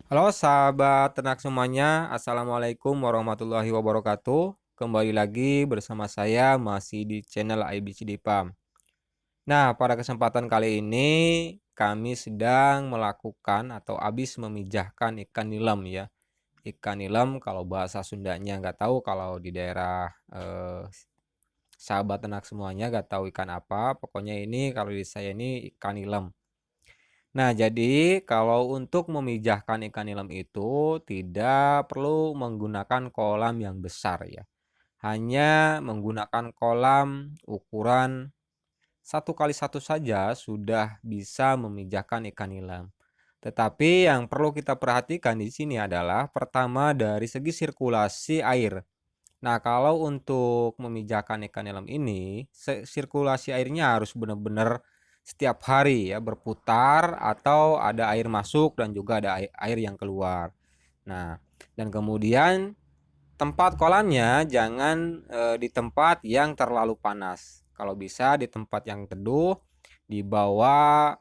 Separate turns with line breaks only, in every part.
Halo sahabat ternak semuanya, Assalamualaikum warahmatullahi wabarakatuh. Kembali lagi bersama saya masih di channel IBCD Farm. Nah, pada kesempatan kali ini kami sedang melakukan atau habis memijahkan ikan nilam ya. Ikan nilam kalau bahasa Sundanya nggak tahu, kalau di daerah sahabat ternak semuanya nggak tahu ikan apa. Pokoknya ini kalau di saya ini ikan nilam. Nah, jadi kalau untuk memijahkan ikan nilam itu tidak perlu menggunakan kolam yang besar ya. Hanya menggunakan kolam ukuran 1 kali 1 saja sudah bisa memijahkan ikan nilam. Tetapi yang perlu kita perhatikan di sini adalah pertama dari segi sirkulasi air. Nah, kalau untuk memijahkan ikan nilam ini, sirkulasi airnya harus benar-benar setiap hari ya berputar atau ada air masuk dan juga ada air yang keluar. Nah, dan kemudian tempat kolamnya jangan di tempat yang terlalu panas. Kalau bisa di tempat yang teduh, di bawah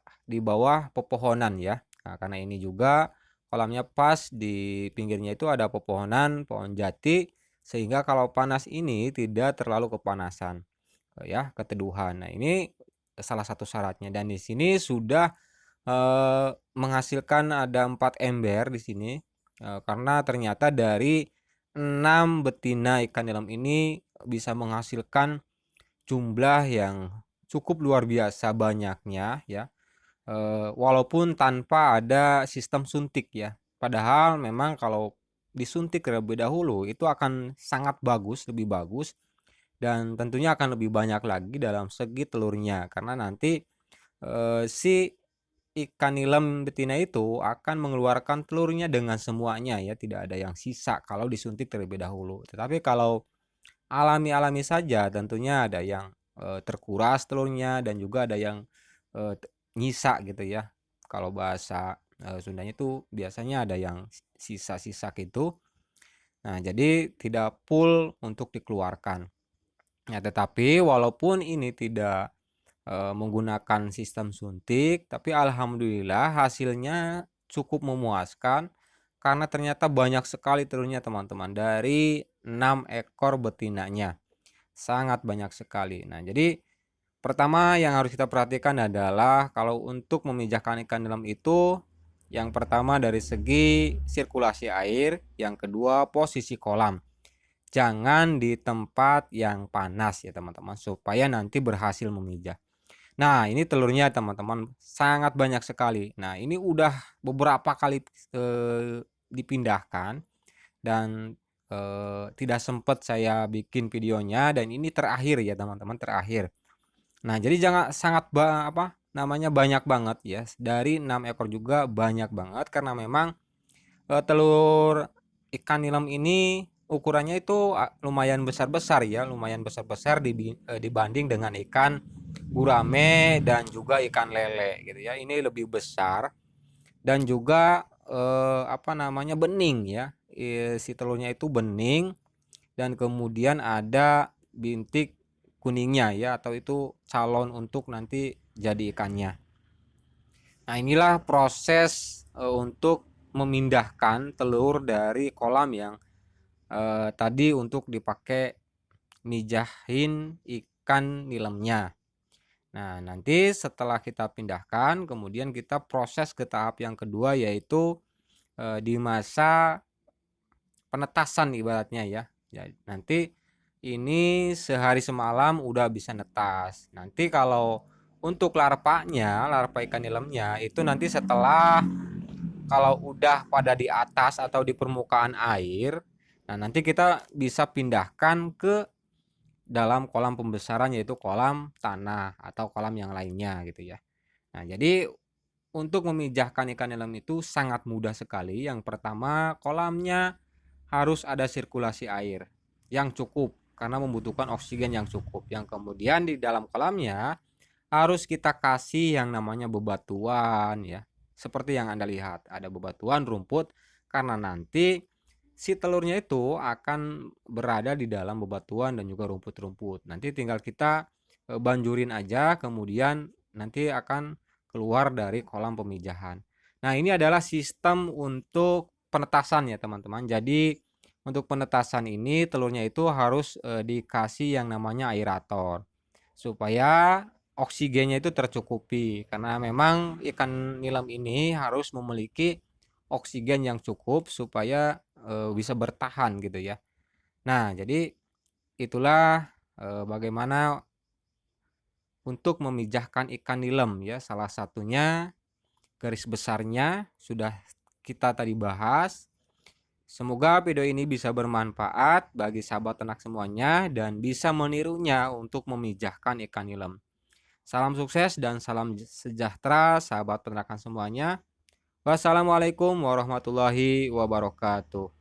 pepohonan ya. Nah, karena ini juga kolamnya pas di pinggirnya itu ada pepohonan, pohon jati, sehingga kalau panas ini tidak terlalu kepanasan, ya, keteduhan. Nah, ini salah satu syaratnya dan di sini sudah menghasilkan ada 4 ember di sini, karena ternyata dari 6 betina ikan nilam ini bisa menghasilkan jumlah yang cukup luar biasa banyaknya ya, walaupun tanpa ada sistem suntik ya. Padahal memang kalau disuntik terlebih dahulu itu akan sangat bagus, lebih bagus dan tentunya akan lebih banyak lagi dalam segi telurnya karena nanti, si ikan nilam betina itu akan mengeluarkan telurnya dengan semuanya ya, tidak ada yang sisa kalau disuntik terlebih dahulu. Tetapi kalau alami-alami saja tentunya ada yang, terkuras telurnya dan juga ada yang, nyisa gitu ya. Kalau bahasa, Sundanya itu biasanya ada yang sisa-sisa gitu. Nah, jadi tidak full untuk dikeluarkan. Nah, tetapi walaupun ini tidak menggunakan sistem suntik, tapi alhamdulillah hasilnya cukup memuaskan karena ternyata banyak sekali telurnya teman-teman dari 6 ekor betinanya. Sangat banyak sekali. Nah, jadi pertama yang harus kita perhatikan adalah kalau untuk memijahkan ikan dalam itu, yang pertama dari segi sirkulasi air, yang kedua posisi kolam. Jangan di tempat yang panas ya teman-teman, supaya nanti berhasil memijah. Nah, ini telurnya teman-teman sangat banyak sekali. Nah, ini udah beberapa kali dipindahkan dan tidak sempat saya bikin videonya dan ini terakhir ya teman-teman, terakhir. Nah, jadi jangan sangat banyak banget ya. Dari 6 ekor juga banyak banget karena memang telur ikan nilam ini ukurannya itu lumayan besar-besar ya, lumayan besar-besar dibanding dengan ikan gurame dan juga ikan lele gitu ya. Ini lebih besar dan juga bening ya. Si telurnya itu bening dan kemudian ada bintik kuningnya ya, atau itu calon untuk nanti jadi ikannya. Nah, inilah proses untuk memindahkan telur dari kolam yang tadi untuk dipakai mijahin ikan nilamnya. Nah, nanti setelah kita pindahkan, kemudian kita proses ke tahap yang kedua yaitu di masa penetasan ibaratnya ya. Ya, nanti ini sehari semalam udah bisa netas. Nanti kalau untuk larvanya, larva ikan nilamnya itu nanti setelah kalau udah pada di atas atau di permukaan air, nah nanti kita bisa pindahkan ke dalam kolam pembesaran yaitu kolam tanah atau kolam yang lainnya gitu ya. Nah, jadi untuk memijahkan ikan nilam itu sangat mudah sekali. Yang pertama, kolamnya harus ada sirkulasi air yang cukup karena membutuhkan oksigen yang cukup. Yang kemudian di dalam kolamnya harus kita kasih yang namanya bebatuan ya. Seperti yang Anda lihat, ada bebatuan, rumput karena nanti si telurnya itu akan berada di dalam bebatuan dan juga rumput-rumput. Nanti tinggal kita banjurin aja kemudian nanti akan keluar dari kolam pemijahan. Nah, ini adalah sistem untuk penetasan ya, teman-teman. Jadi, untuk penetasan ini telurnya itu harus, dikasih yang namanya aerator, supaya oksigennya itu tercukupi. Karena memang ikan nilam ini harus memiliki oksigen yang cukup supaya, bisa bertahan gitu ya. Nah, jadi itulah, bagaimana untuk memijahkan ikan nilem ya, salah satunya garis besarnya sudah kita tadi bahas. Semoga video ini bisa bermanfaat bagi sahabat ternak semuanya dan bisa menirunya untuk memijahkan ikan nilem. Salam sukses dan salam sejahtera sahabat peternakan semuanya. Wassalamualaikum warahmatullahi wabarakatuh.